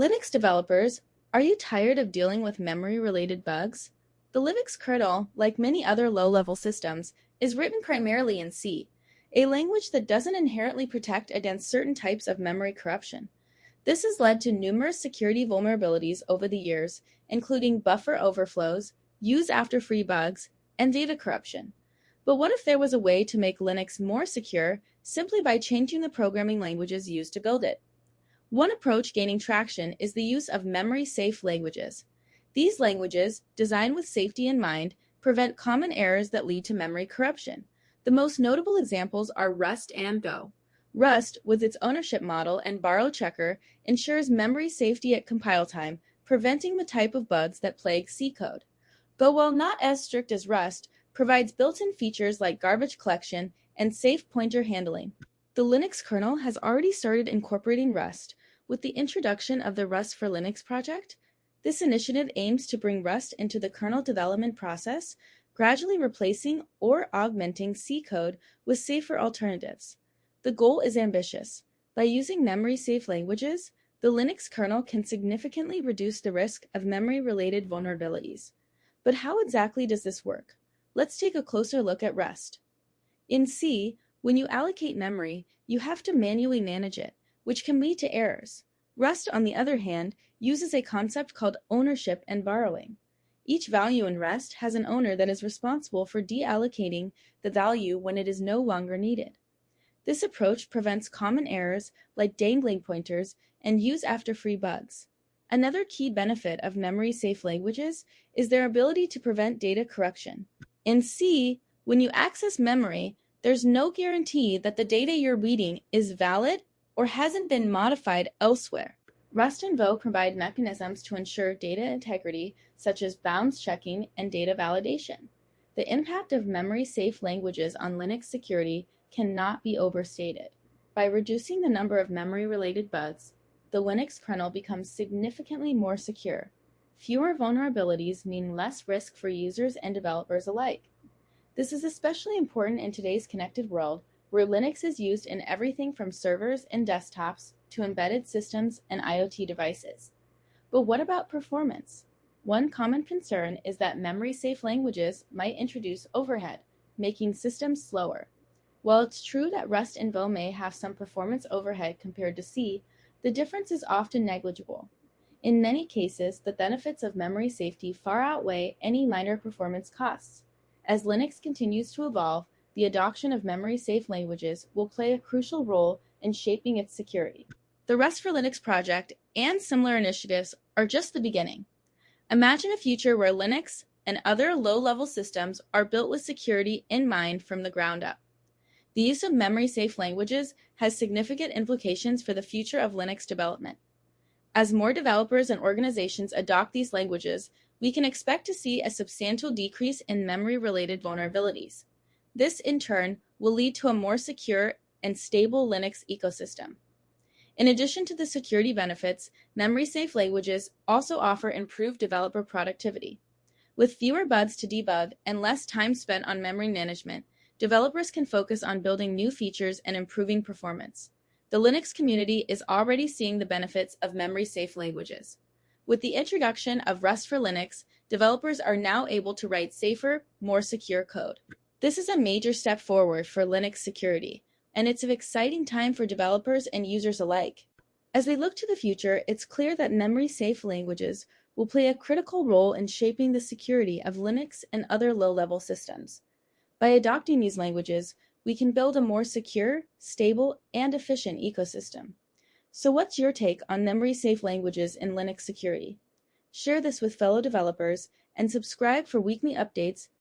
Linux developers, are you tired of dealing with memory-related bugs? The Linux kernel, like many other low-level systems, is written primarily in C, a language that doesn't inherently protect against certain types of memory corruption. This has led to numerous security vulnerabilities over the years, including buffer overflows, use-after-free bugs, and data corruption. But what if there was a way to make Linux more secure simply by changing the programming languages used to build it? One approach gaining traction is the use of memory-safe languages. These languages, designed with safety in mind, prevent common errors that lead to memory corruption. The most notable examples are Rust and Go. Rust, with its ownership model and borrow checker, ensures memory safety at compile time, preventing the type of bugs that plague C code. Go, while not as strict as Rust, provides built-in features like garbage collection and safe pointer handling. The Linux kernel has already started incorporating Rust. With the introduction of the Rust for Linux project, this initiative aims to bring Rust into the kernel development process, gradually replacing or augmenting C code with safer alternatives. The goal is ambitious. By using memory-safe languages, the Linux kernel can significantly reduce the risk of memory-related vulnerabilities. But how exactly does this work? Let's take a closer look at Rust. In C, when you allocate memory, you have to manually manage it, which can lead to errors. Rust, on the other hand, uses a concept called ownership and borrowing. Each value in Rust has an owner that is responsible for deallocating the value when it is no longer needed. This approach prevents common errors like dangling pointers and use-after-free bugs. Another key benefit of memory-safe languages is their ability to prevent data corruption. In C, when you access memory, there's no guarantee that the data you're reading is valid or hasn't been modified elsewhere. Rust and Go provide mechanisms to ensure data integrity, such as bounds checking and data validation. The impact of memory-safe languages on Linux security cannot be overstated. By reducing the number of memory-related bugs, the Linux kernel becomes significantly more secure. Fewer vulnerabilities mean less risk for users and developers alike. This is especially important in today's connected world, where Linux is used in everything from servers and desktops to embedded systems and IoT devices. But what about performance? One common concern is that memory-safe languages might introduce overhead, making systems slower. While it's true that Rust and Go may have some performance overhead compared to C, the difference is often negligible. In many cases, the benefits of memory safety far outweigh any minor performance costs. As Linux continues to evolve, the adoption of memory-safe languages will play a crucial role in shaping its security. The Rust for Linux project and similar initiatives are just the beginning. Imagine a future where Linux and other low-level systems are built with security in mind from the ground up. The use of memory-safe languages has significant implications for the future of Linux development. As more developers and organizations adopt these languages, we can expect to see a substantial decrease in memory-related vulnerabilities. This, in turn, will lead to a more secure and stable Linux ecosystem. In addition to the security benefits, memory-safe languages also offer improved developer productivity. With fewer bugs to debug and less time spent on memory management, developers can focus on building new features and improving performance. The Linux community is already seeing the benefits of memory-safe languages. With the introduction of Rust for Linux, developers are now able to write safer, more secure code. This is a major step forward for Linux security, and it's an exciting time for developers and users alike. As we look to the future, it's clear that memory-safe languages will play a critical role in shaping the security of Linux and other low-level systems. By adopting these languages, we can build a more secure, stable, and efficient ecosystem. So what's your take on memory-safe languages in Linux security? Share this with fellow developers and subscribe for weekly updates